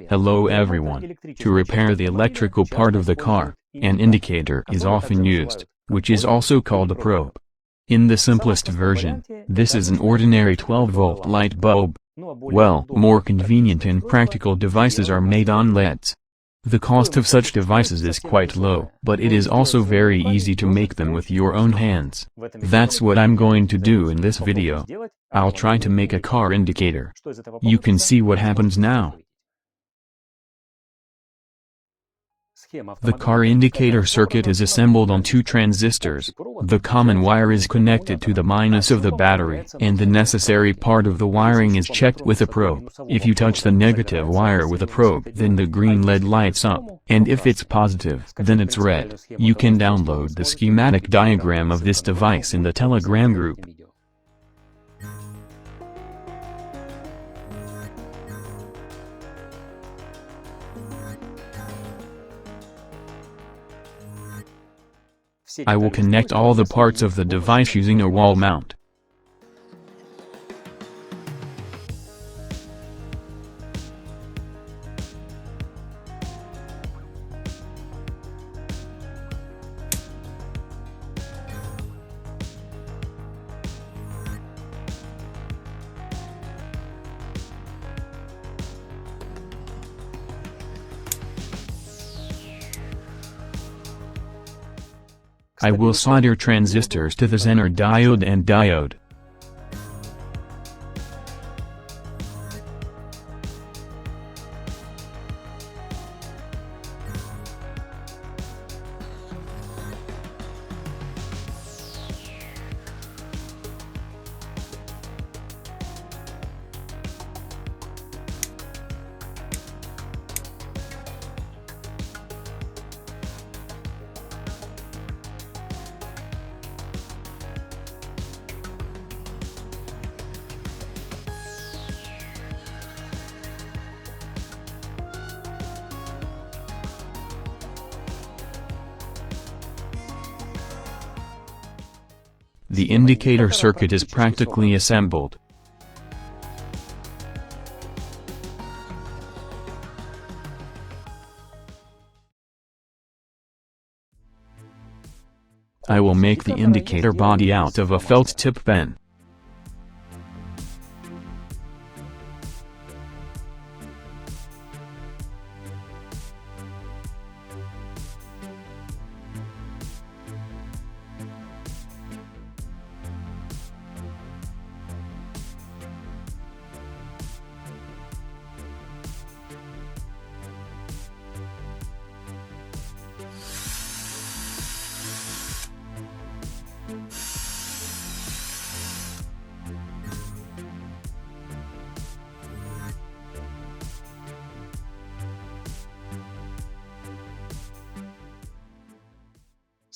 Hello everyone. To repair the electrical part of the car, an indicator is often used, which is also called a probe. In the simplest version, this is an ordinary 12-volt light bulb. Well, more convenient and practical devices are made on LEDs. The cost of such devices is quite low, but it is also very easy to make them with your own hands. That's what I'm going to do in this video. I'll try to make a car indicator. You can see what happens now. The car indicator circuit is assembled on two transistors. The common wire is connected to the minus of the battery, and the necessary part of the wiring is checked with a probe. If you touch the negative wire with a probe, then the green LED lights up, and if it's positive, then it's red. You can download the schematic diagram of this device in the Telegram group. I will connect all the parts of the device using a wall mount. I will solder transistors to the Zener diode and diode. The indicator circuit is practically assembled. I will make the indicator body out of a felt tip pen.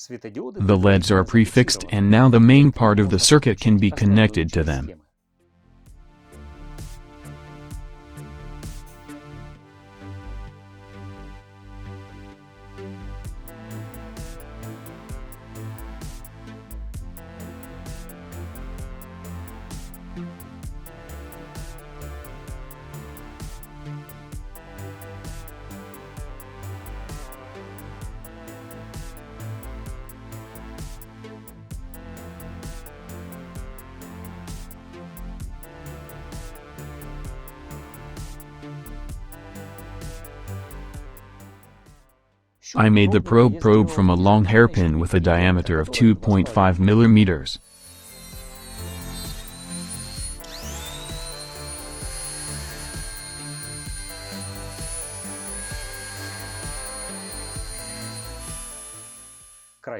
The LEDs are prefixed and now the main part of the circuit can be connected to them. I made the probe from a long hairpin with a diameter of 2.5 millimeters.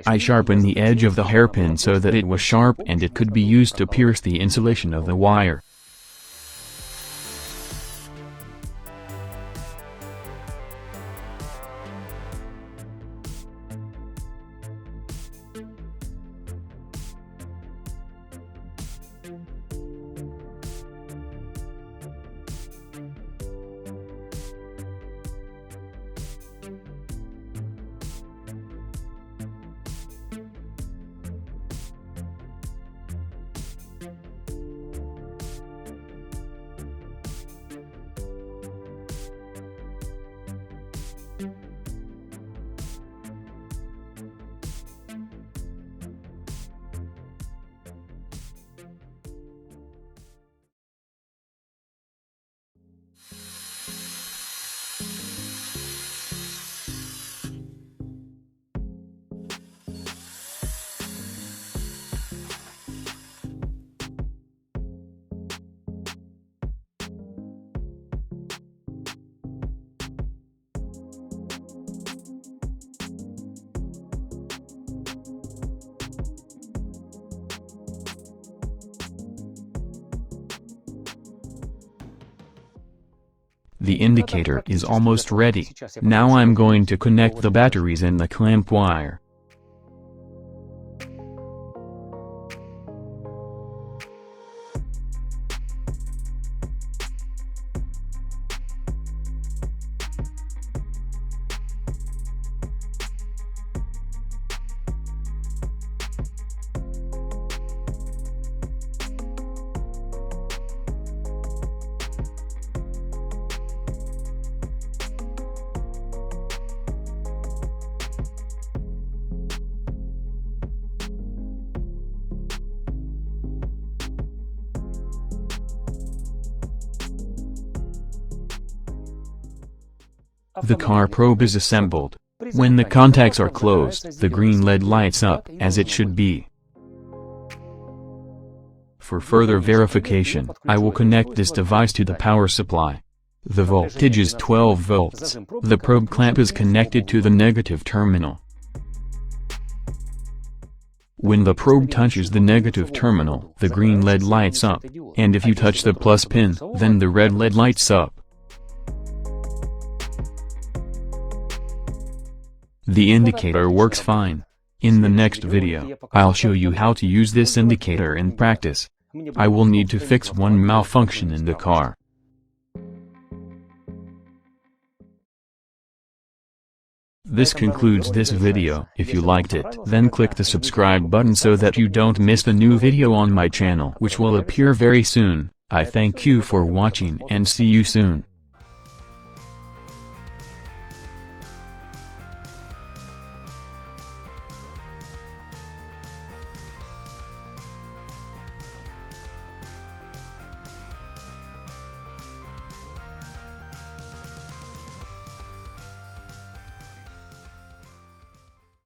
I sharpened the edge of the hairpin so that it was sharp and it could be used to pierce the insulation of the wire. The indicator is almost ready. Now I'm going to connect the batteries and the clamp wire. The car probe is assembled. When the contacts are closed, the green LED lights up, as it should be. For further verification, I will connect this device to the power supply. The voltage is 12 volts. The probe clamp is connected to the negative terminal. When the probe touches the negative terminal, the green LED lights up, and if you touch the plus pin, then the red LED lights up. The indicator works fine. In the next video, I'll show you how to use this indicator in practice. I will need to fix one malfunction in the car. This concludes this video. If you liked it, then click the subscribe button so that you don't miss the new video on my channel, which will appear very soon. I thank you for watching and see you soon.